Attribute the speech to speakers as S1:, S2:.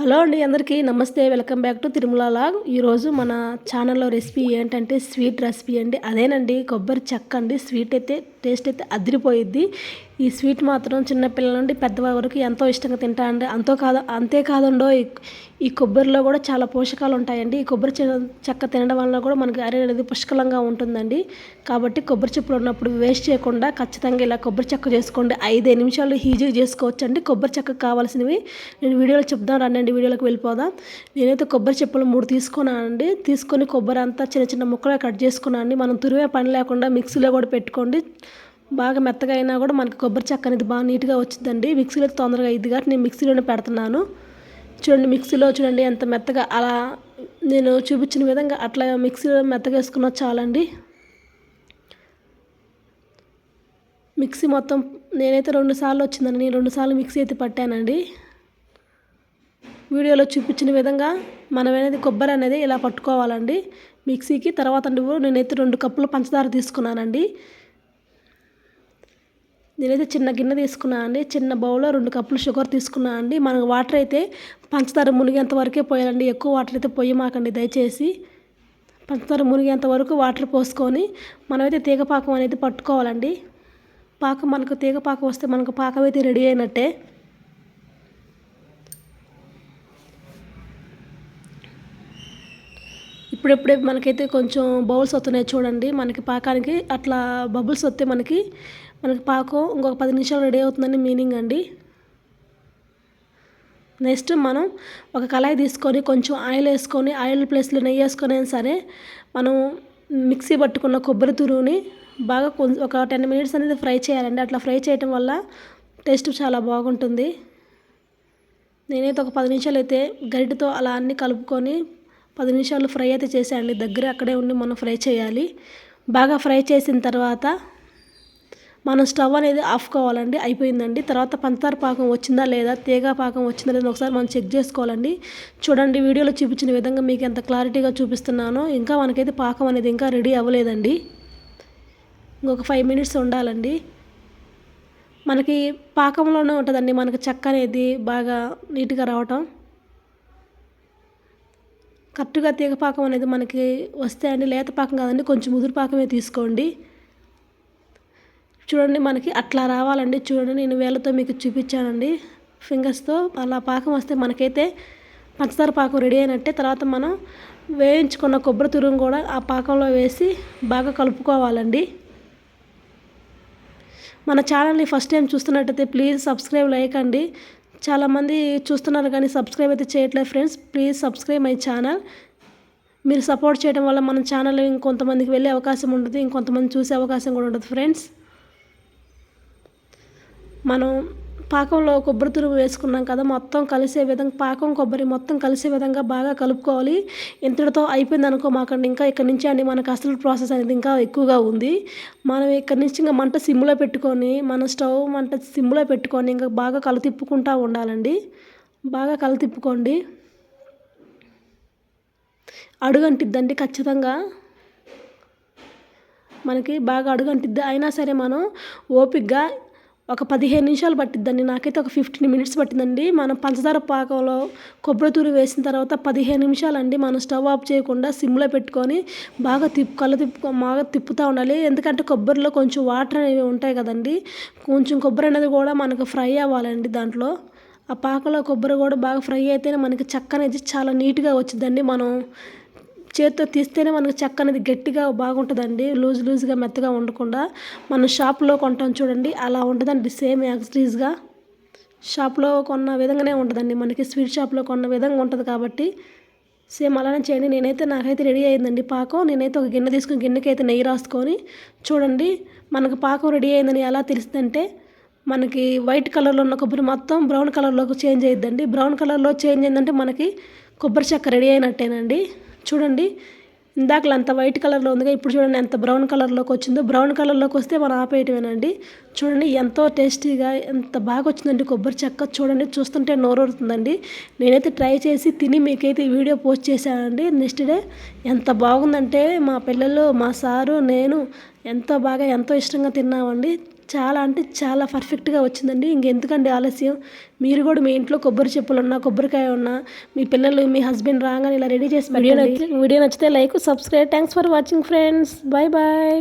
S1: Hello అండి, అందరికీ నమస్తే. Welcome back to Tirumala log. ఈరోజు మన ఛానల్లో రెసిపీ ఏంటంటే స్వీట్ రెసిపీ అండి. అదేనండి, కొబ్బరి చెక్క అండి. స్వీట్ అయితే టేస్ట్ అయితే అదిరిపోయిద్ది. ఈ స్వీట్ మాత్రం చిన్నపిల్లల నుండి పెద్దవారి వరకు ఎంతో ఇష్టంగా తింటారండి. అంతేకాదండో ఈ కొబ్బరిలో కూడా చాలా పోషకాలు ఉంటాయండి. ఈ కొబ్బరి చెక్క తినడం వల్ల కూడా మనకి ఐరన్ అనేది పుష్కలంగా ఉంటుందండి. కాబట్టి కొబ్బరి చెప్పులు ఉన్నప్పుడు వేస్ట్ చేయకుండా ఖచ్చితంగా ఇలా కొబ్బరి చెక్క చేసుకోండి. 5 నిమిషాలు ఈజీగా చేసుకోవచ్చు అండి. కొబ్బరి చెక్కకు కావాల్సినవి నేను వీడియోలో చెప్దాం రండి. వీడియోలోకి వెళ్ళిపోదాం. నేనైతే కొబ్బరి చెప్పులు 3 తీసుకున్నానండి. తీసుకొని కొబ్బరి అంతా చిన్న చిన్న ముక్కలుగా కట్ చేసుకున్నానండి. మనం తురిమే పని లేకుండా మిక్సీలో కూడా పెట్టుకోండి. బాగా మెత్తగా అయినా కూడా మనకి కొబ్బరి చెక్క అనేది బాగా నీట్గా వచ్చిందండి. మిక్సీలో తొందరగా అయ్యిద్ది కాబట్టి నేను మిక్సీలోనే పెడుతున్నాను. చూడండి, మిక్సీలో చూడండి ఎంత మెత్తగా, అలా నేను చూపించిన విధంగా అట్లా మిక్సీలో మెత్తగా వేసుకున్నా చాలండి. మిక్సీ మొత్తం నేనైతే 2 సార్లు వచ్చిందండి. నేను 2 సార్లు మిక్సీ అయితే పట్టానండి. వీడియోలో చూపించిన విధంగా మనం అనేది కొబ్బరి అనేది ఇలా పట్టుకోవాలండి మిక్సీకి. తర్వాత నేనైతే 2 కప్పులు పంచదార తీసుకున్నానండి. నేనైతే చిన్న గిన్నె తీసుకున్నాను అండి. చిన్న బౌల్లో 2 కప్పులు షుగర్ తీసుకున్నాను అండి. మనకు వాటర్ అయితే పంచదార మునిగేంత వరకే పోయాలండి. ఎక్కువ వాటర్ అయితే పొయ్యమాకండి దయచేసి. పంచదార మునిగేంత వరకు వాటర్ పోసుకొని మనమైతే తీగ పాకం అనేది పట్టుకోవాలండి. మనకు తీగ పాకం వస్తే మనకు పాకం అయితే రెడీ అయినట్టే. ఇప్పుడెప్పుడే మనకైతే కొంచెం బౌల్స్ వస్తున్నాయి చూడండి. మనకి పాకానికి అట్లా బబుల్స్ వస్తే మనకి పాకం ఇంకొక 10 నిమిషాలు రెడీ అవుతుందని మీనింగ్ అండి. నెక్స్ట్ మనం ఒక కళాయి తీసుకొని కొంచెం ఆయిల్ వేసుకొని, ఆయిల్ ప్లేస్లో నెయ్యి వేసుకొని అయినా సరే మనం మిక్సీ పట్టుకున్న కొబ్బరి తురుముని బాగా ఒక 10 మినిట్స్ అనేది ఫ్రై చేయాలండి. అట్లా ఫ్రై చేయడం వల్ల టేస్ట్ చాలా బాగుంటుంది. నేనైతే ఒక 10 నిమిషాలు అయితే గరిటెతో అలా అన్నీ కలుపుకొని 10 నిమిషాలు ఫ్రై అయితే చేసేయండి. దగ్గర అక్కడే ఉండి మనం ఫ్రై చేయాలి. బాగా ఫ్రై చేసిన తర్వాత మనం స్టవ్ అనేది ఆపుకోవాలండి. అయిపోయిందండి. తర్వాత పంచదార పాకం వచ్చిందా లేదా, తీగ పాకం వచ్చిందా లేదా ఒకసారి మనం చెక్ చేసుకోవాలండి. చూడండి, వీడియోలో చూపించిన విధంగా మీకు ఎంత క్లారిటీగా చూపిస్తున్నానో. ఇంకా మనకైతే పాకం అనేది ఇంకా రెడీ అవ్వలేదండి. ఇంకొక 5 మినిట్స్ ఉండాలండి. మనకి పాకంలోనే ఉంటుందండి మనకి చెక్క అనేది బాగా నీట్గా రావటం. కరెక్ట్గా తీగ పాకం అనేది మనకి వస్తే అండి, లేత పాకం కాదండి, కొంచెం ముదురు పాకమే తీసుకోండి. చూడండి, మనకి అట్లా రావాలండి. చూడండి, నేను వేళ్ళతో మీకు చూపించానండి, ఫింగర్స్తో. అలా పాకం వస్తే మనకైతే పంచదార పాకం రెడీ అయినట్టే. తర్వాత మనం వేయించుకున్న కొబ్బరి తురుము కూడా ఆ పాకంలో వేసి బాగా కలుపుకోవాలండి. మన ఛానల్ని ఫస్ట్ టైం చూస్తున్నట్టయితే ప్లీజ్ సబ్స్క్రైబ్, లైక్ అండి. చాలామంది చూస్తున్నారు కానీ సబ్స్క్రైబ్ అయితే చేయట్లేదు friends. Please subscribe my channel. మీరు సపోర్ట్ చేయడం వల్ల మన ఛానల్ ఇంకొంతమందికి వెళ్ళే అవకాశం ఉంటుంది, ఇంకొంతమంది చూసే అవకాశం కూడా ఉంటుంది ఫ్రెండ్స్. మనం పాకంలో కొబ్బరి తురుము వేసుకున్నాం కదా, మొత్తం కలిసే విధంగా పాకం కొబ్బరి మొత్తం కలిసే విధంగా బాగా కలుపుకోవాలి. ఇంతటితో అయిపోయింది అనుకో మాకండి. ఇంకా ఇక్కడ నుంచి అండి మనకు అసలు ప్రాసెస్ అనేది ఇంకా ఎక్కువగా ఉంది. మనం ఇక్కడ నుంచి ఇంకా మంట సిమ్లో పెట్టుకొని, మన స్టవ్ మంట సిమ్లో పెట్టుకొని ఇంకా బాగా తిప్పుకుంటూ ఉండాలండి. బాగా తిప్పుకోండి. అడుగంటిద్దండి ఖచ్చితంగా. మనకి బాగా అడుగంటిద్ది. అయినా సరే మనం ఓపికగా ఒక 15 నిమిషాలు పట్టిద్దండి. నాకైతే ఒక 15 మినిట్స్ పట్టిందండి. మనం పంచదార పాకంలో కొబ్బరి తురుము వేసిన తర్వాత 15 నిమిషాలండి. మనం స్టవ్ ఆఫ్ చేయకుండా సిమ్లో పెట్టుకొని బాగా బాగా తిప్పుతూ ఉండాలి. ఎందుకంటే కొబ్బరిలో కొంచెం వాటర్ అనేవి ఉంటాయి కదండి. కొంచెం కొబ్బరి అనేది కూడా మనకు ఫ్రై అవ్వాలండి. దాంట్లో ఆ పాకంలో కొబ్బరి కూడా బాగా ఫ్రై అయితేనే మనకి చెక్క అనేది చాలా నీట్గా వచ్చిందండి. మనం చేతితో తీస్తేనే మనకు చెక్క అనేది గట్టిగా బాగుంటుందండి. లూజ్గా మెత్తగా ఉండకుండా మనం షాప్లో కొంటాం చూడండి, అలా ఉంటుందండి. సేమ్ యాక్సిటీస్గా షాప్లో కొన్న విధంగానే ఉంటుందండి. మనకి స్వీట్ షాప్లో కొన్న విధంగా ఉంటుంది కాబట్టి సేమ్ అలానే చేయండి. నాకైతే రెడీ అయిందండి పాకం. నేనైతే ఒక గిన్నె తీసుకుని గిన్నెకైతే నెయ్యి రాసుకొని చూడండి, మనకు పాకం రెడీ అయిందని ఎలా తెలుస్తుందంటే మనకి వైట్ కలర్లో ఉన్న కొబ్బరి మొత్తం బ్రౌన్ కలర్లోకి చేంజ్ అయ్యిద్దండి. బ్రౌన్ కలర్లో చేంజ్ అయిందంటే మనకి కొబ్బరి చెక్క రెడీ అయినట్టేనండి. చూడండి, ఇందాకలు అంత వైట్ కలర్లో ఉందిగా, ఇప్పుడు చూడండి ఎంత బ్రౌన్ కలర్లోకి వచ్చిందో. బ్రౌన్ కలర్లోకి వస్తే మనం ఆపేయటమేనండి. చూడండి, ఎంతో టేస్టీగా ఎంత బాగా వచ్చిందండి కొబ్బరి చెక్క. చూడండి, చూస్తుంటే నోరూరుతుందండి. నేనైతే ట్రై చేసి తిని మీకైతే ఈ వీడియో పోస్ట్ చేశానండి. నెక్స్ట్ డే ఎంత బాగుందంటే మా పిల్లలు, మా సారు, నేను ఎంతో ఇష్టంగా తిన్నామండి. చాలా అంటే చాలా పర్ఫెక్ట్గా వచ్చిందండి. ఇంకెందుకండి ఆలస్యం, మీరు కూడా మీ ఇంట్లో కొబ్బరి చెప్పులు ఉన్నా కొబ్బరికాయ ఉన్నా మీ పిల్లలు మీ హస్బెండ్ రాగానే ఇలా రెడీ చేసి పెట్టండి. వీడియో నచ్చితే like, subscribe. Thanks for watching friends. Bye bye.